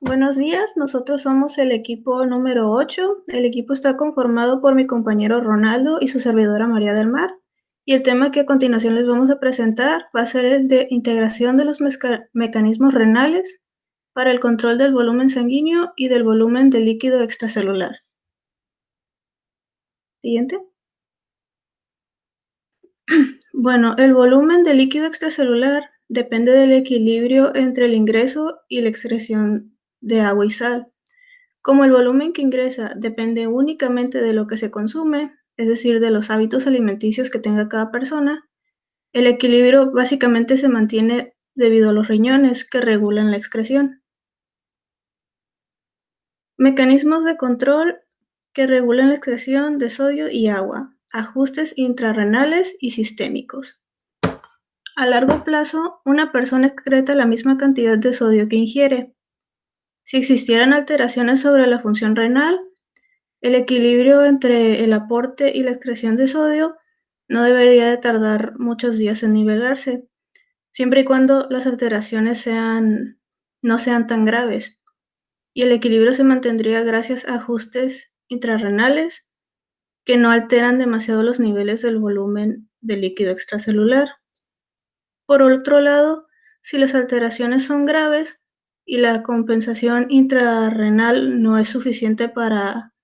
Buenos días, nosotros somos el equipo número 8. El equipo está conformado por mi compañero Ronaldo y su servidora María del Mar. Y el tema que a continuación les vamos a presentar va a ser el de integración de los mecanismos renales para el control del volumen sanguíneo y del volumen de líquido extracelular. Siguiente. Bueno, el volumen de líquido extracelular depende del equilibrio entre el ingreso y la excreción de agua y sal. Como el volumen que ingresa depende únicamente de lo que se consume, es decir, de los hábitos alimenticios que tenga cada persona, el equilibrio básicamente se mantiene debido a los riñones que regulan la excreción. Mecanismos de control que regulan la excreción de sodio y agua, ajustes intrarrenales y sistémicos. A largo plazo, una persona excreta la misma cantidad de sodio que ingiere. Si existieran alteraciones sobre la función renal, el equilibrio entre el aporte y la excreción de sodio no debería de tardar muchos días en nivelarse, siempre y cuando las alteraciones no sean tan graves, y el equilibrio se mantendría gracias a ajustes intrarrenales que no alteran demasiado los niveles del volumen de líquido extracelular. Por otro lado, si las alteraciones son graves y la compensación intrarrenal no es suficiente para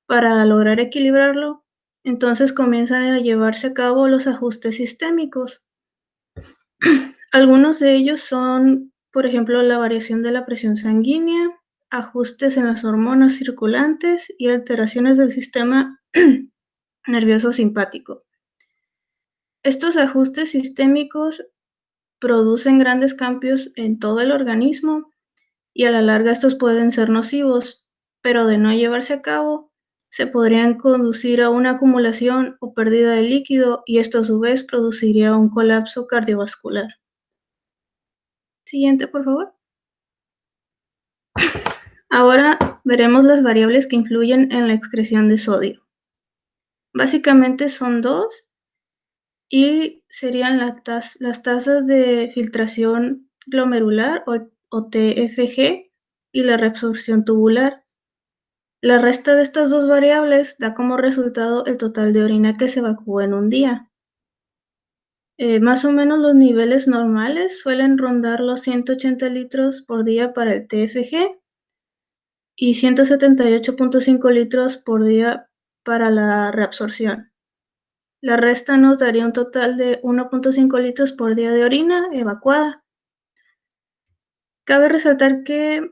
lograr equilibrarlo, entonces comienzan a llevarse a cabo los ajustes sistémicos. Algunos de ellos son, por ejemplo, la variación de la presión sanguínea, ajustes en las hormonas circulantes y alteraciones del sistema nervioso simpático. Estos ajustes sistémicos producen grandes cambios en todo el organismo y a la larga estos pueden ser nocivos, pero de no llevarse a cabo, se podrían conducir a una acumulación o pérdida de líquido y esto a su vez produciría un colapso cardiovascular. Siguiente, por favor. Ahora veremos las variables que influyen en la excreción de sodio. Básicamente son dos y serían las tasas de filtración glomerular o TFG y la reabsorción tubular. La resta de estas dos variables da como resultado el total de orina que se evacúa en un día. Más o menos los niveles normales suelen rondar los 180 litros por día para el TFG y 178.5 litros por día para la reabsorción. La resta nos daría un total de 1.5 litros por día de orina evacuada. Cabe resaltar que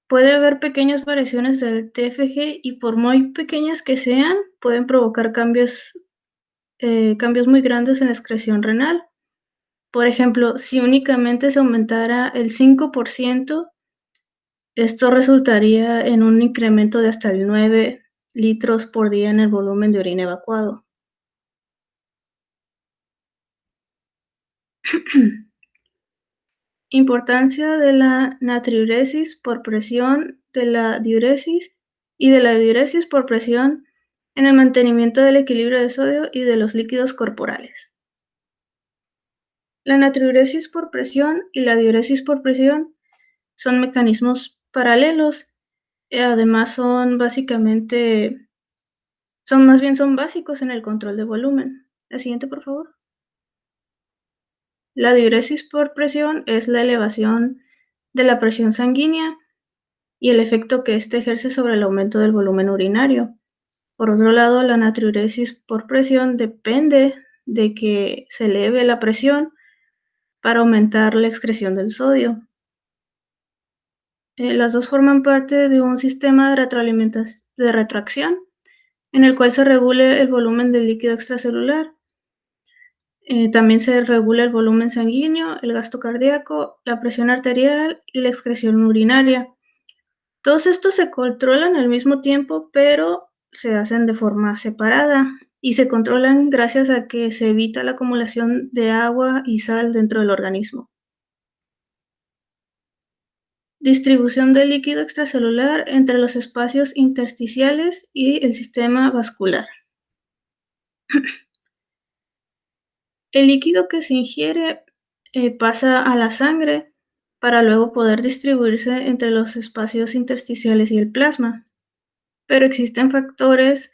puede haber pequeñas variaciones del TFG y por muy pequeñas que sean, pueden provocar cambios muy grandes en la excreción renal. Por ejemplo, si únicamente se aumentara el 5%, esto resultaría en un incremento de hasta el 9 litros por día en el volumen de orina evacuado. Importancia de la natriuresis por presión, de la diuresis y de la diuresis por presión en el mantenimiento del equilibrio de sodio y de los líquidos corporales. La natriuresis por presión y la diuresis por presión son mecanismos paralelos, además son básicos en el control de volumen. La siguiente, por favor. La diuresis por presión es la elevación de la presión sanguínea y el efecto que éste ejerce sobre el aumento del volumen urinario. Por otro lado, la natriuresis por presión depende de que se eleve la presión para aumentar la excreción del sodio. Las dos forman parte de un sistema de retracción en el cual se regula el volumen del líquido extracelular. También se regula el volumen sanguíneo, el gasto cardíaco, la presión arterial y la excreción urinaria. Todos estos se controlan al mismo tiempo, pero se hacen de forma separada y se controlan gracias a que se evita la acumulación de agua y sal dentro del organismo. Distribución del líquido extracelular entre los espacios intersticiales y el sistema vascular. El líquido que se ingiere pasa a la sangre para luego poder distribuirse entre los espacios intersticiales y el plasma. Pero existen factores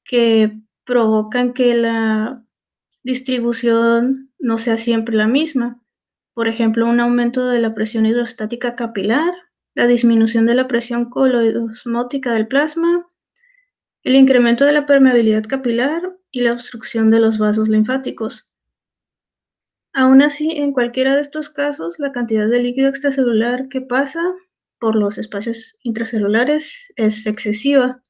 que provocan que la distribución no sea siempre la misma. Por ejemplo, un aumento de la presión hidrostática capilar, la disminución de la presión coloidosmótica del plasma, el incremento de la permeabilidad capilar y la obstrucción de los vasos linfáticos. Aún así, en cualquiera de estos casos, la cantidad de líquido extracelular que pasa por los espacios intracelulares es excesiva.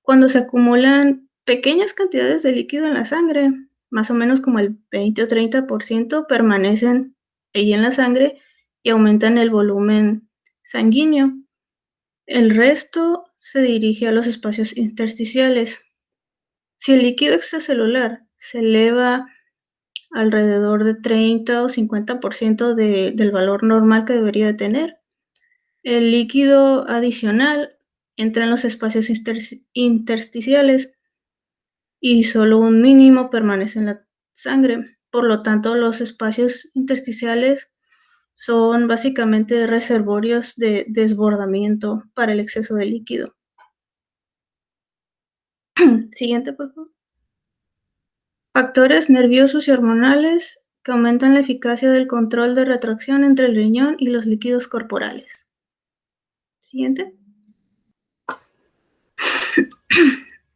Cuando se acumulan pequeñas cantidades de líquido en la sangre, más o menos como el 20 o 30% permanecen ahí en la sangre y aumentan el volumen sanguíneo. El resto se dirige a los espacios intersticiales. Si el líquido extracelular se eleva alrededor de 30 o 50% del valor normal que debería de tener, el líquido adicional entra en los espacios intersticiales y solo un mínimo permanece en la sangre. Por lo tanto, los espacios intersticiales son básicamente reservorios de desbordamiento para el exceso de líquido. Siguiente, por favor. Factores nerviosos y hormonales que aumentan la eficacia del control de retracción entre el riñón y los líquidos corporales. Siguiente.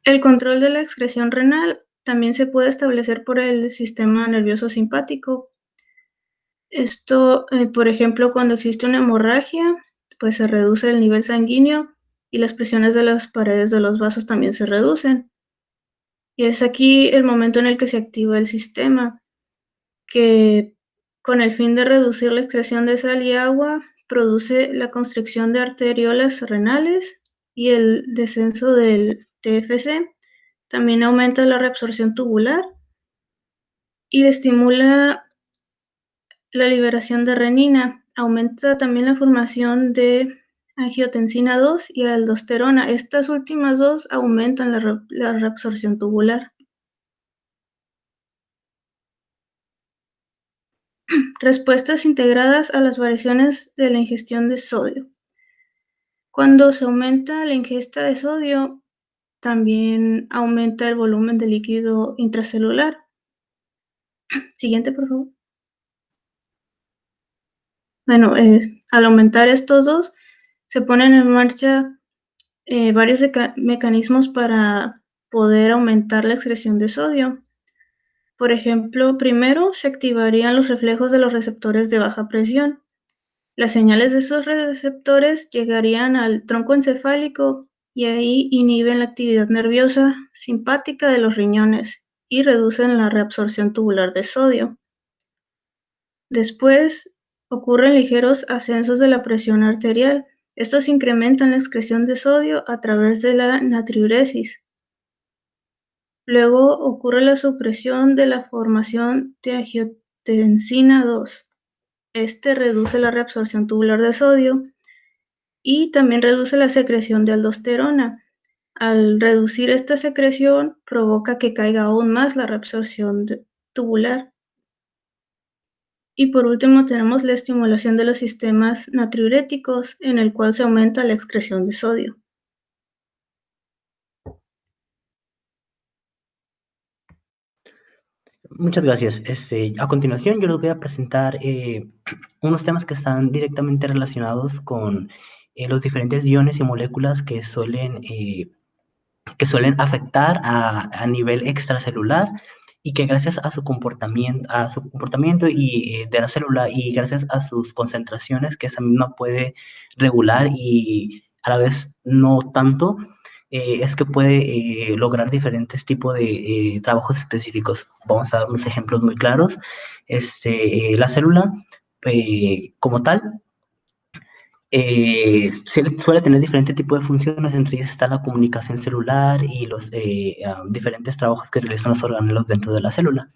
El control de la excreción renal también se puede establecer por el sistema nervioso simpático. Esto, por ejemplo, cuando existe una hemorragia, pues se reduce el nivel sanguíneo y las presiones de las paredes de los vasos también se reducen. Y es aquí el momento en el que se activa el sistema, que con el fin de reducir la excreción de sal y agua, produce la constricción de arteriolas renales y el descenso del TFC. También aumenta la reabsorción tubular y estimula la liberación de renina. Aumenta también la formación de angiotensina 2 y aldosterona. Estas últimas dos aumentan la reabsorción tubular. Respuestas integradas a las variaciones de la ingestión de sodio. Cuando se aumenta la ingesta de sodio, también aumenta el volumen de líquido intracelular. Siguiente, por favor. Bueno, al aumentar estos dos, se ponen en marcha varios mecanismos para poder aumentar la excreción de sodio. Por ejemplo, primero se activarían los reflejos de los receptores de baja presión. Las señales de esos receptores llegarían al tronco encefálico y ahí inhiben la actividad nerviosa simpática de los riñones y reducen la reabsorción tubular de sodio. Después ocurren ligeros ascensos de la presión arterial. Estos incrementan la excreción de sodio a través de la natriuresis. Luego ocurre la supresión de la formación de angiotensina 2. Este reduce la reabsorción tubular de sodio y también reduce la secreción de aldosterona. Al reducir esta secreción, provoca que caiga aún más la reabsorción tubular. Y por último tenemos la estimulación de los sistemas natriuréticos, en el cual se aumenta la excreción de sodio. Muchas gracias. A continuación yo les voy a presentar unos temas que están directamente relacionados con los diferentes iones y moléculas que suelen afectar a nivel extracelular y que gracias a su comportamiento y de la célula y gracias a sus concentraciones que esa misma puede regular y a la vez no tanto, es que puede lograr diferentes tipos de trabajos específicos. Vamos a dar unos ejemplos muy claros. La célula como tal suele tener diferentes tipos de funciones, entre ellas está la comunicación celular y los diferentes trabajos que realizan los organelos dentro de la célula.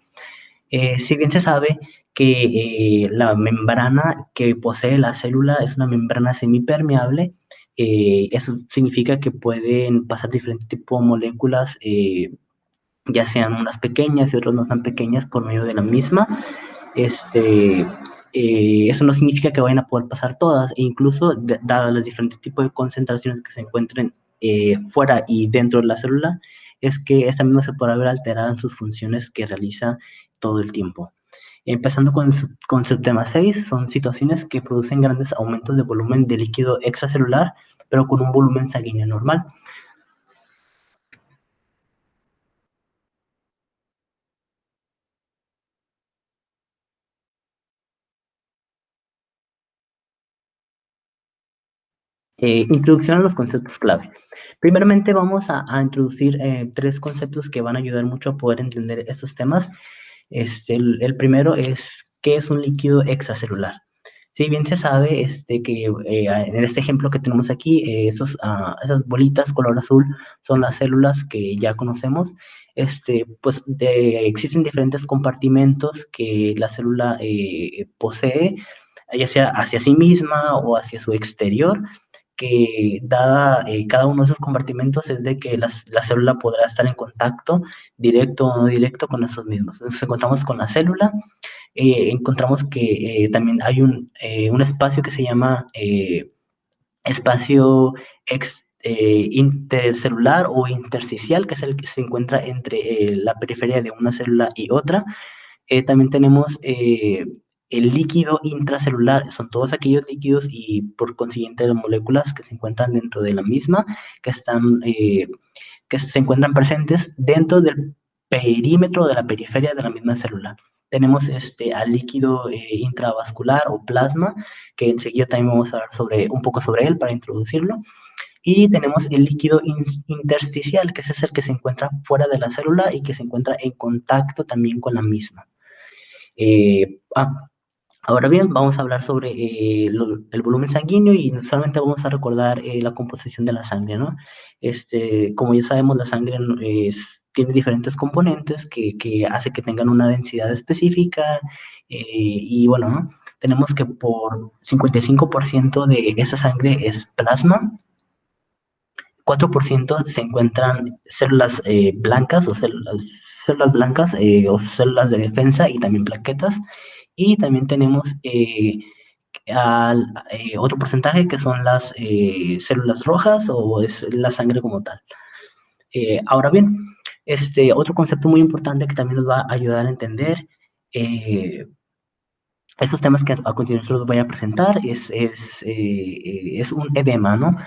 Si bien se sabe que la membrana que posee la célula es una membrana semipermeable, eso significa que pueden pasar diferentes tipos de moléculas, ya sean unas pequeñas y otras no tan pequeñas, por medio de la misma. eso no significa que vayan a poder pasar todas, e incluso dadas los diferentes tipos de concentraciones que se encuentren fuera y dentro de la célula, es que esta misma se podrá ver alterada en sus funciones que realiza todo el tiempo. Empezando con su tema 6, son situaciones que producen grandes aumentos de volumen de líquido extracelular, pero con un volumen sanguíneo normal. Introducción a los conceptos clave. Primeramente vamos a introducir 3 conceptos que van a ayudar mucho a poder entender estos temas. El primero es, ¿qué es un líquido extracelular? Si bien se sabe que en este ejemplo que tenemos aquí, esas bolitas color azul son las células que ya conocemos. Pues existen diferentes compartimentos que la célula posee, ya sea hacia sí misma o hacia su exterior, que dada cada uno de esos compartimentos es de que la célula podrá estar en contacto directo o no directo con esos mismos. Entonces encontramos con la célula, encontramos que también hay un espacio que se llama espacio intercelular o intersticial, que es el que se encuentra entre la periferia de una célula y otra. También tenemos el líquido intracelular, son todos aquellos líquidos y por consiguiente las moléculas que se encuentran dentro de la misma, que se encuentran presentes dentro del perímetro de la periferia de la misma célula. Tenemos al líquido intravascular o plasma, que enseguida también vamos a hablar un poco sobre él para introducirlo. Y tenemos el líquido intersticial, que ese es el que se encuentra fuera de la célula y que se encuentra en contacto también con la misma. Eh, ah, Ahora bien, vamos a hablar sobre el volumen sanguíneo y solamente vamos a recordar la composición de la sangre, ¿no? Como ya sabemos, la sangre tiene diferentes componentes que hace que tengan una densidad específica y bueno, ¿no? Tenemos que por 55% de esa sangre es plasma, 4% se encuentran células blancas o células blancas o células de defensa y también plaquetas. Y también tenemos otro porcentaje que son las células rojas o es la sangre como tal. Ahora bien, otro concepto muy importante que también nos va a ayudar a entender estos temas que a continuación los voy a presentar es un edema, ¿no?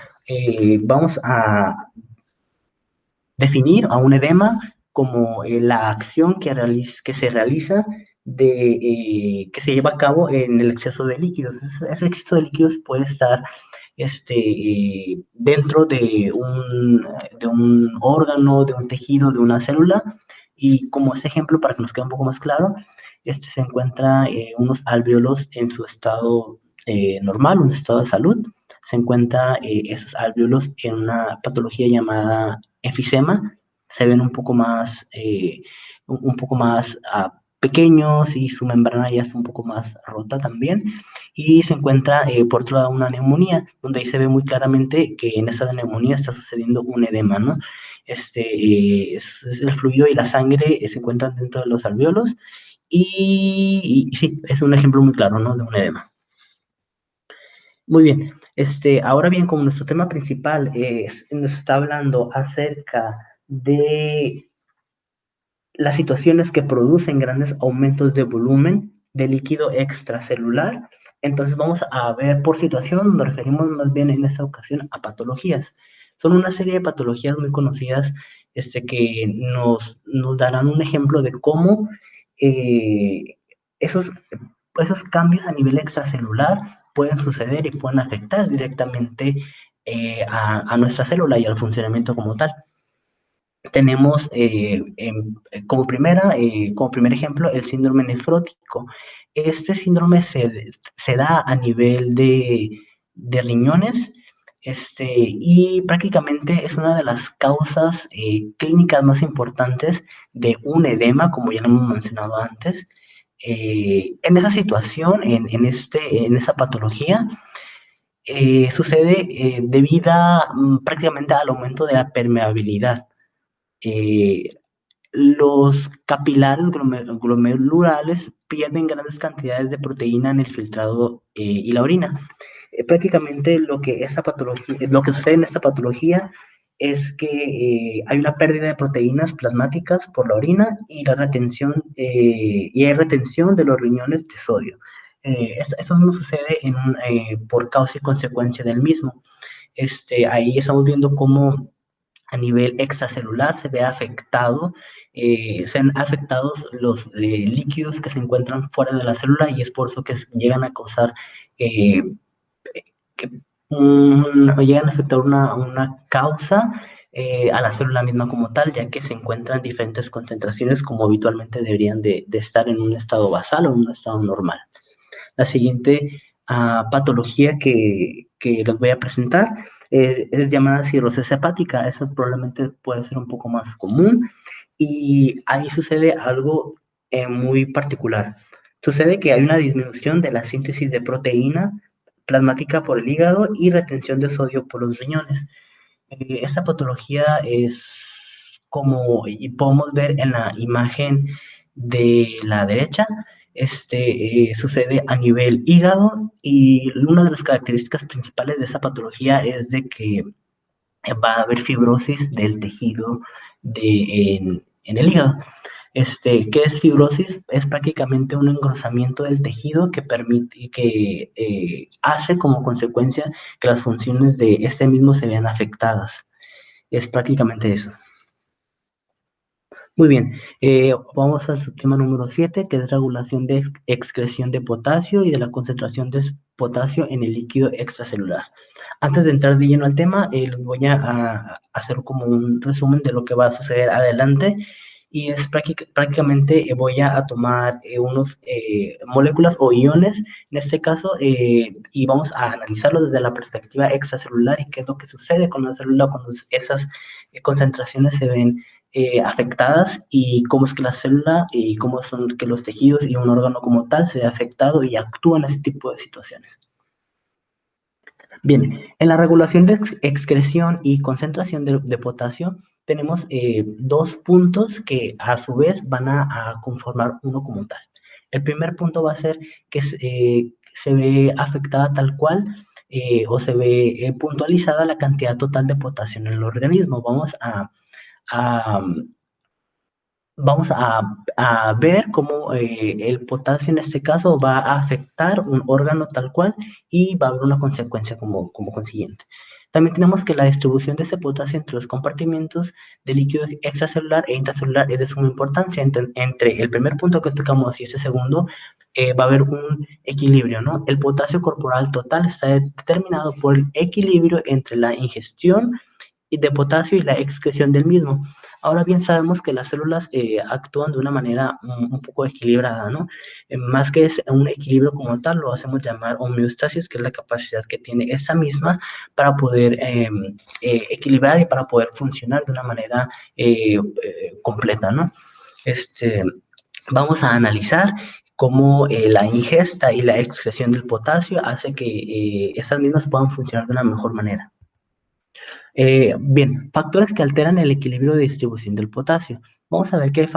Vamos a definir a un edema como la acción que se realiza que se lleva a cabo en el exceso de líquidos. Ese exceso de líquidos puede estar dentro de un órgano, de un tejido, de una célula. Y como ese ejemplo, para que nos quede un poco más claro, se encuentra unos alvéolos en su estado normal, un estado de salud. Se encuentra esos alvéolos en una patología llamada enfisema, se ven un poco más pequeños y su membrana ya está un poco más rota también. Y se encuentra, por otro lado, una neumonía, donde ahí se ve muy claramente que en esa neumonía está sucediendo un edema, ¿no? Es el fluido y la sangre se encuentran dentro de los alvéolos y sí, es un ejemplo muy claro, ¿no? De un edema. Muy bien, ahora bien, como nuestro tema principal nos está hablando acerca de las situaciones que producen grandes aumentos de volumen de líquido extracelular, entonces vamos a ver por situación, nos referimos más bien en esta ocasión a patologías. Son una serie de patologías muy conocidas que nos darán un ejemplo de cómo esos, esos cambios a nivel extracelular pueden suceder y pueden afectar directamente a nuestra célula y al funcionamiento como tal. Tenemos como primer ejemplo el síndrome nefrótico. Este síndrome se da a nivel de riñones y prácticamente es una de las causas clínicas más importantes de un edema, como ya lo hemos mencionado antes. En esa situación, en esa patología, sucede debido prácticamente al aumento de la permeabilidad. los capilares glomerulares pierden grandes cantidades de proteína en el filtrado y la orina. Prácticamente lo que sucede en esta patología es que hay una pérdida de proteínas plasmáticas por la orina y hay retención de los riñones de sodio. Esto no sucede por causa y consecuencia del mismo. Ahí estamos viendo cómo a nivel extracelular se ve afectado, se han afectado los líquidos que se encuentran fuera de la célula, y es por eso que llegan a causar llegan a afectar una causa a la célula misma como tal, ya que se encuentran diferentes concentraciones como habitualmente deberían de estar en un estado basal o en un estado normal. La siguiente patología que les voy a presentar es llamada cirrosis hepática. Eso probablemente puede ser un poco más común, y ahí sucede algo muy particular. Sucede que hay una disminución de la síntesis de proteína plasmática por el hígado y retención de sodio por los riñones. Esta patología es como, y podemos ver en la imagen de la derecha, sucede a nivel hígado, y una de las características principales de esa patología es de que va a haber fibrosis del tejido en el hígado. ¿Qué es fibrosis? Es prácticamente un engrosamiento del tejido que permite, que hace como consecuencia que las funciones de este mismo se vean afectadas. Es prácticamente eso. Muy bien, vamos al tema número 7, que es regulación de excreción de potasio y de la concentración de potasio en el líquido extracelular. Antes de entrar de lleno al tema, les voy a hacer como un resumen de lo que va a suceder adelante, y es prácticamente voy a tomar unos moléculas o iones, en este caso, y vamos a analizarlo desde la perspectiva extracelular y qué es lo que sucede con la célula cuando esas concentraciones se ven afectadas, y cómo es que la célula y cómo son que los tejidos y un órgano como tal se ve afectado y actúa en ese tipo de situaciones. Bien, en la regulación de excreción y concentración de potasio tenemos dos puntos que a su vez van a conformar uno como tal. El primer punto va a ser que se ve afectada tal cual o se ve puntualizada la cantidad total de potasio en el organismo. Vamos a ver cómo el potasio en este caso va a afectar un órgano tal cual, y va a haber una consecuencia como consiguiente. También tenemos que la distribución de ese potasio entre los compartimentos de líquido extracelular e intracelular es de suma importancia. Entre el primer punto que tocamos y ese segundo, va a haber un equilibrio, ¿no? El potasio corporal total está determinado por el equilibrio entre la ingestión de potasio y la excreción del mismo. Ahora bien, sabemos que las células actúan de una manera un poco equilibrada, ¿no? Más que un equilibrio como tal, lo hacemos llamar homeostasis, que es la capacidad que tiene esa misma para poder equilibrar y para poder funcionar de una manera completa, ¿no? Vamos a analizar cómo la ingesta y la excreción del potasio hace que estas mismas puedan funcionar de una mejor manera. Bien, factores que alteran el equilibrio de distribución del potasio. Vamos a ver que hay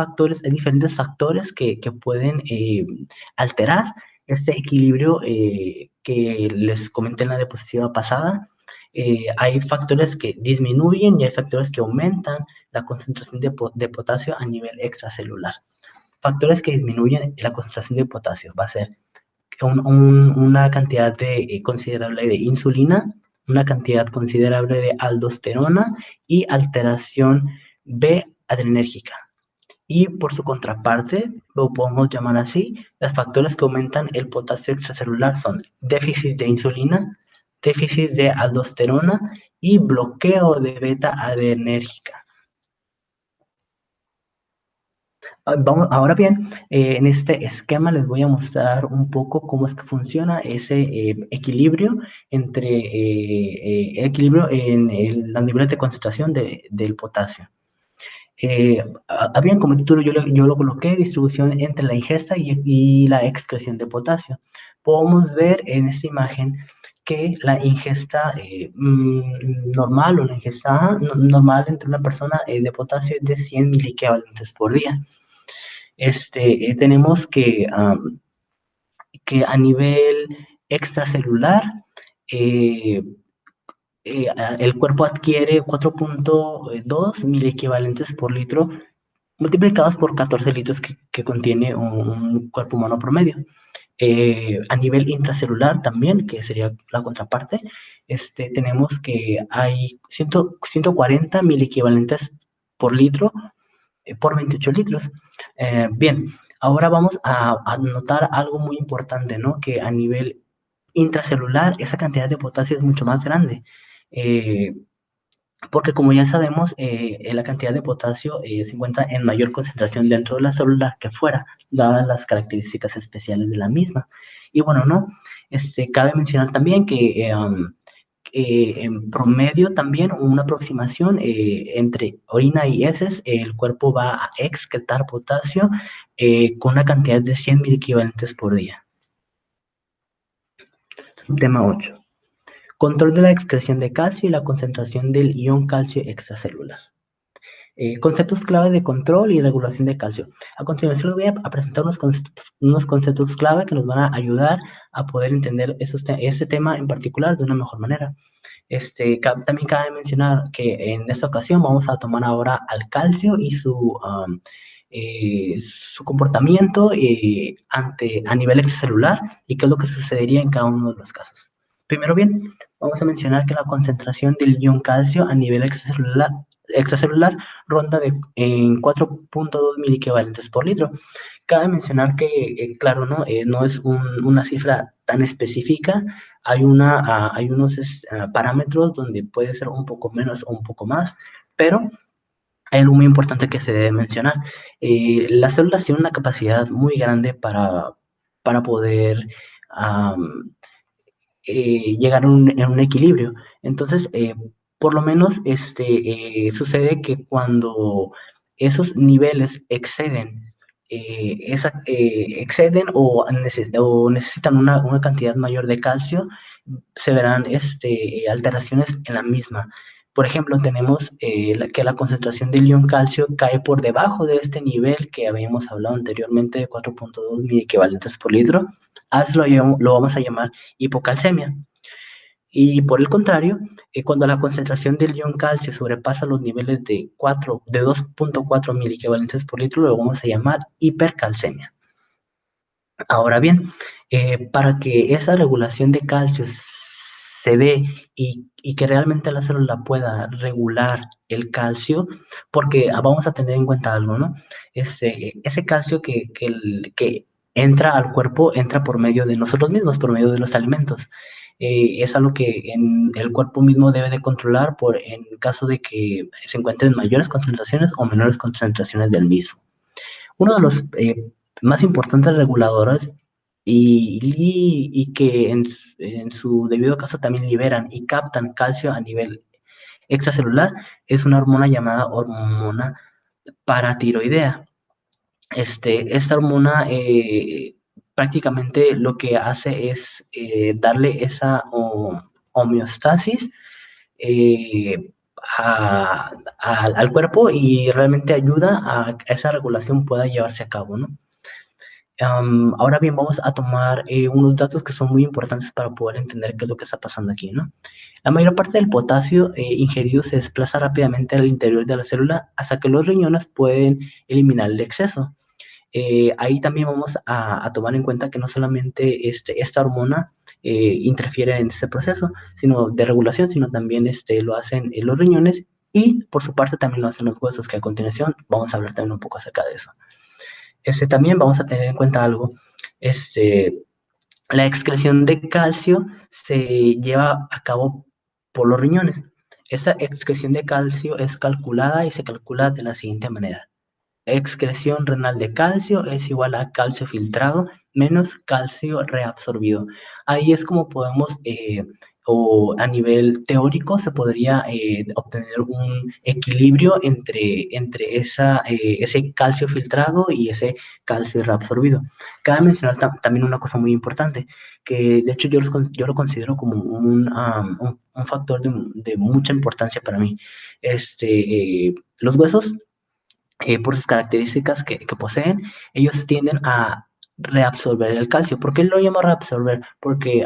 diferentes factores que pueden alterar este equilibrio que les comenté en la diapositiva pasada. Hay factores que disminuyen y hay factores que aumentan la concentración de potasio a nivel extracelular. Factores que disminuyen la concentración de potasio va a ser una cantidad considerable de insulina, una cantidad considerable de aldosterona y alteración B adrenérgica. Y por su contraparte, lo podemos llamar así, los factores que aumentan el potasio extracelular son déficit de insulina, déficit de aldosterona y bloqueo de beta adrenérgica. Ahora bien, en este esquema les voy a mostrar un poco cómo es que funciona ese equilibrio en los niveles de concentración del potasio. Bien, como título yo lo coloqué, distribución entre la ingesta y la excreción de potasio. Podemos ver en esta imagen que la ingesta normal o la ingesta normal entre una persona de potasio es de 100 miliequivalentes por día. Tenemos que a nivel extracelular, el cuerpo adquiere 4.2 miliequivalentes por litro multiplicados por 14 litros que contiene un cuerpo humano promedio. A nivel intracelular también, que sería la contraparte, tenemos que hay 140 miliequivalentes por litro por 28 litros. Bien, ahora vamos a notar algo muy importante, ¿no? Que a nivel intracelular esa cantidad de potasio es mucho más grande. Porque como ya sabemos, la cantidad de potasio se encuentra en mayor concentración dentro de la célula que fuera, dadas las características especiales de la misma. Y bueno, ¿no? Cabe mencionar también que en promedio también una aproximación entre orina y heces, el cuerpo va a excretar potasio con una cantidad de 100 mil equivalentes por día. Tema 8. Control de la excreción de calcio y la concentración del ion calcio extracelular. Conceptos clave de control y regulación de calcio. A continuación les voy a presentar unos conceptos clave que nos van a ayudar a poder entender este tema en particular de una mejor manera. También cabe mencionar que en esta ocasión vamos a tomar ahora al calcio y su comportamiento a nivel extracelular y qué es lo que sucedería en cada uno de los casos. Primero bien, vamos a mencionar que la concentración del ion calcio a nivel extracelular ronda en 4.2 miliequivalentes por litro. Cabe mencionar que, claro, no es una cifra tan específica. Hay unos parámetros donde puede ser un poco menos o un poco más, pero hay algo muy importante que se debe mencionar. Las células tienen una capacidad muy grande para poder llegar a un equilibrio. Entonces, por lo menos sucede que cuando esos niveles exceden o necesitan una cantidad mayor de calcio, se verán alteraciones en la misma. Por ejemplo, tenemos que la concentración del ion calcio cae por debajo de este nivel que habíamos hablado anteriormente de 4.2 miliequivalentes por litro. Lo vamos a llamar hipocalcemia. Y por el contrario, cuando la concentración del ion calcio sobrepasa los niveles de 2.4 miliequivalentes por litro, lo vamos a llamar hipercalcemia. Ahora bien, para que esa regulación de calcio se dé y que realmente la célula pueda regular el calcio, porque vamos a tener en cuenta algo, ¿no? Ese calcio que entra al cuerpo entra por medio de nosotros mismos, por medio de los alimentos. Es algo que el cuerpo mismo debe de controlar en caso de que se encuentren mayores concentraciones o menores concentraciones del mismo. Uno de los más importantes reguladores y que en su debido caso también liberan y captan calcio a nivel extracelular es una hormona llamada hormona paratiroidea. Esta hormona prácticamente lo que hace es darle esa homeostasis eh, al cuerpo y realmente ayuda a que esa regulación pueda llevarse a cabo, ¿no? Ahora bien, vamos a tomar unos datos que son muy importantes para poder entender qué es lo que está pasando aquí, ¿no? La mayor parte del potasio ingerido se desplaza rápidamente al interior de la célula hasta que los riñones pueden eliminar el exceso. Ahí también vamos a tomar en cuenta que no solamente esta hormona interfiere en este proceso de regulación, sino también lo hacen los riñones y por su parte también lo hacen los huesos, que a continuación vamos a hablar también un poco acerca de eso. También vamos a tener en cuenta algo. La excreción de calcio se lleva a cabo por los riñones. Esta excreción de calcio es calculada y se calcula de la siguiente manera. Excreción renal de calcio es igual a calcio filtrado menos calcio reabsorbido. Ahí es como podemos o a nivel teórico se podría obtener un equilibrio entre ese calcio filtrado y ese calcio reabsorbido. Cabe mencionar también una cosa muy importante, que de hecho yo lo considero como un factor de mucha importancia para mí. Los huesos, por sus características que poseen, ellos tienden a reabsorber el calcio. ¿Por qué lo llamo reabsorber? Porque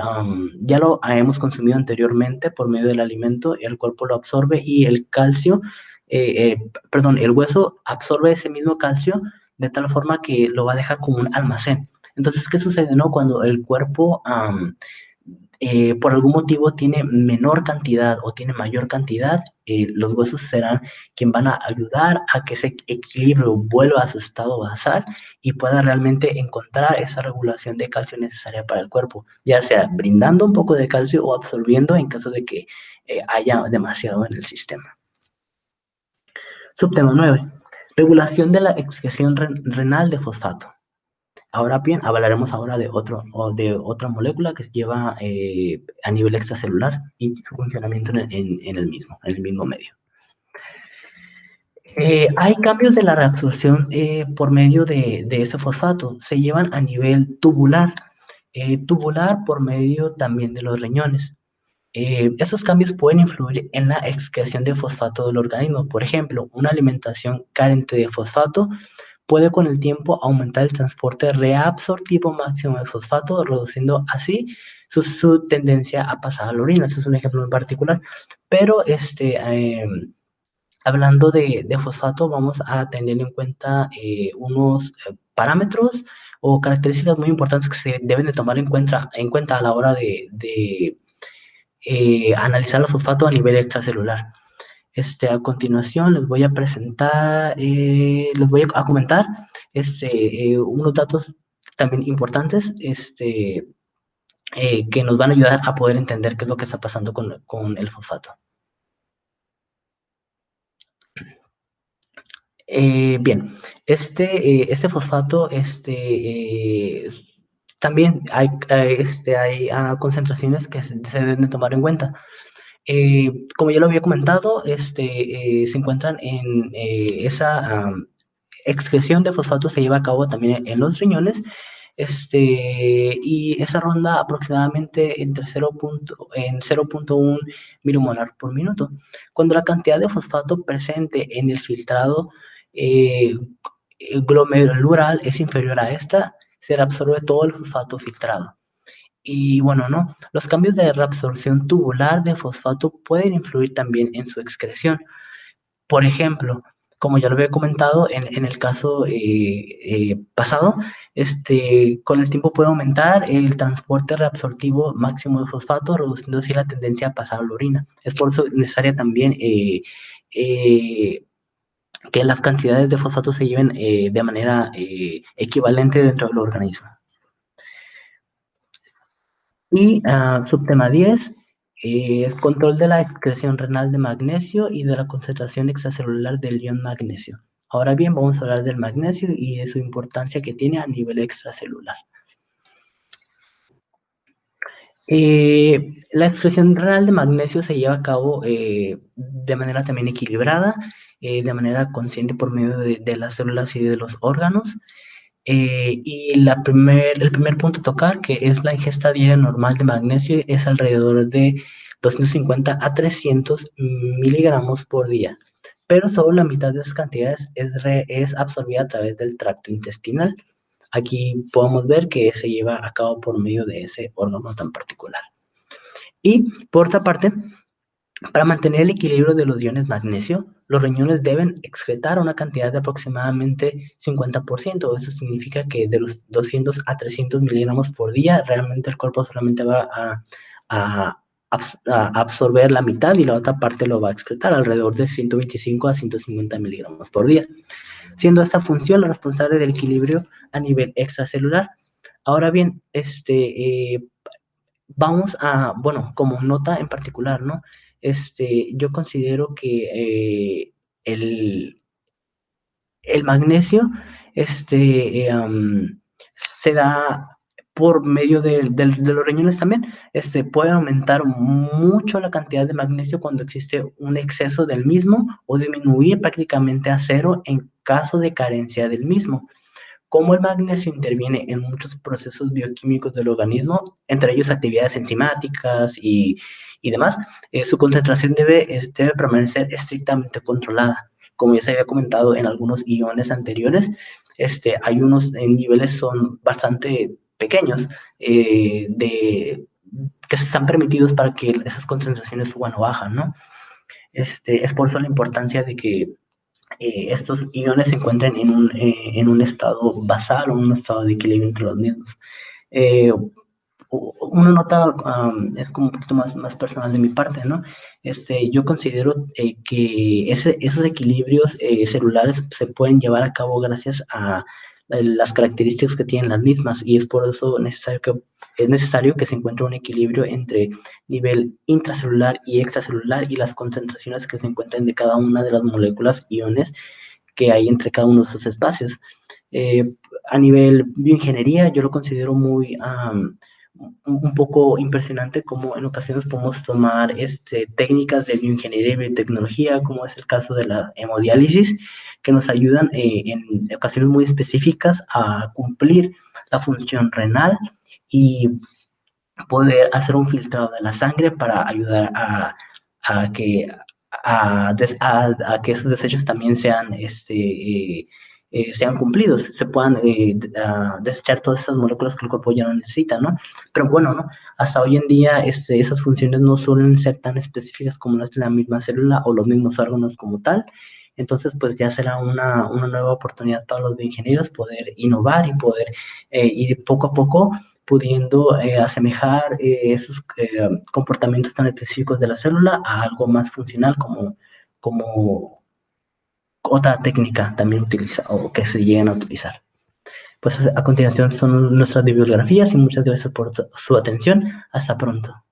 ya lo hemos consumido anteriormente por medio del alimento, el cuerpo lo absorbe y el calcio, el hueso absorbe ese mismo calcio de tal forma que lo va a dejar como un almacén. Entonces, ¿qué sucede, no? Cuando el cuerpo por algún motivo tiene menor cantidad o tiene mayor cantidad, los huesos serán quien van a ayudar a que ese equilibrio vuelva a su estado basal y pueda realmente encontrar esa regulación de calcio necesaria para el cuerpo, ya sea brindando un poco de calcio o absorbiendo en caso de que haya demasiado en el sistema. Subtema 9. Regulación de la excreción renal de fosfato. Ahora bien, hablaremos ahora de otra molécula que se lleva a nivel extracelular y su funcionamiento en el mismo medio. Hay cambios de la reabsorción por medio de ese fosfato. Se llevan a nivel tubular, por medio también de los riñones. Esos cambios pueden influir en la excreción de fosfato del organismo. Por ejemplo, una alimentación carente de fosfato puede con el tiempo aumentar el transporte reabsortivo máximo de fosfato, reduciendo así su tendencia a pasar a la orina. Este es un ejemplo en particular. Pero hablando de fosfato, vamos a tener en cuenta unos parámetros o características muy importantes que se deben de tomar en cuenta a la hora de analizar los fosfatos a nivel extracelular. A continuación les voy a presentar, les voy a comentar unos datos también importantes que nos van a ayudar a poder entender qué es lo que está pasando con el fosfato. Bien, este fosfato, también hay concentraciones que se deben de tomar en cuenta. Como ya lo había comentado, se encuentran en esa excreción de fosfato se lleva a cabo también en los riñones, y esa ronda aproximadamente entre 0.1 milimolar por minuto. Cuando la cantidad de fosfato presente en el filtrado eh, glomerular es inferior a esta, se reabsorbe todo el fosfato filtrado. Y bueno, no, los cambios de reabsorción tubular de fosfato pueden influir también en su excreción. Por ejemplo, como ya lo había comentado en el caso pasado, con el tiempo puede aumentar el transporte reabsortivo máximo de fosfato, reduciendo así la tendencia a pasar a la orina. Es por eso necesaria también que las cantidades de fosfato se lleven de manera equivalente dentro del organismo. Y subtema 10 es control de la excreción renal de magnesio y de la concentración extracelular del ion magnesio. Ahora bien, vamos a hablar del magnesio y de su importancia que tiene a nivel extracelular. La excreción renal de magnesio se lleva a cabo de manera también equilibrada, de manera consciente por medio de las células y de los órganos. Y el primer punto a tocar, que es la ingesta diaria normal de magnesio, es alrededor de 250 a 300 miligramos por día. Pero solo la mitad de esas cantidades es absorbida a través del tracto intestinal. Aquí podemos ver que se lleva a cabo por medio de ese órgano tan particular. Y por otra parte, para mantener el equilibrio de los iones magnesio, los riñones deben excretar una cantidad de aproximadamente 50%. Eso significa que de los 200 a 300 miligramos por día, realmente el cuerpo solamente va a absorber la mitad y la otra parte lo va a excretar, alrededor de 125 a 150 miligramos por día, siendo esta función la responsable del equilibrio a nivel extracelular. Ahora bien, vamos a, bueno, como nota en particular, ¿no? Yo considero que el magnesio se da por medio de los riñones también, puede aumentar mucho la cantidad de magnesio cuando existe un exceso del mismo o disminuir prácticamente a cero en caso de carencia del mismo. Como el magnesio interviene en muchos procesos bioquímicos del organismo, entre ellos actividades enzimáticas y demás, su concentración debe permanecer estrictamente controlada. Como ya se había comentado en algunos iones anteriores, hay unos niveles son bastante pequeños que están permitidos para que esas concentraciones suban o bajan, ¿no? Es por eso la importancia de que estos iones se encuentren en un estado basal o en un estado de equilibrio entre los mismos. Eh, una nota es como un poquito más personal de mi parte, ¿no? Yo considero que esos equilibrios celulares se pueden llevar a cabo gracias a las características que tienen las mismas y es por eso es necesario que se encuentre un equilibrio entre nivel intracelular y extracelular y las concentraciones que se encuentran de cada una de las moléculas iones que hay entre cada uno de esos espacios. Eh, a nivel bioingeniería, yo lo considero un poco impresionante como en ocasiones podemos tomar técnicas de bioingeniería y biotecnología, como es el caso de la hemodiálisis, que nos ayudan en ocasiones muy específicas a cumplir la función renal y poder hacer un filtrado de la sangre para ayudar a que, a que esos desechos también sean cumplidos, se puedan desechar todas esas moléculas que el cuerpo ya no necesita, ¿no? Pero bueno, ¿no? Hasta hoy en día esas funciones no suelen ser tan específicas como las de la misma célula o los mismos órganos como tal. Entonces, pues ya será una nueva oportunidad para los bioingenieros poder innovar y poder ir poco a poco pudiendo asemejar esos comportamientos tan específicos de la célula a algo más funcional como otra técnica también utiliza o que se lleguen a utilizar. Pues a continuación son nuestras bibliografías y muchas gracias por su atención. Hasta pronto.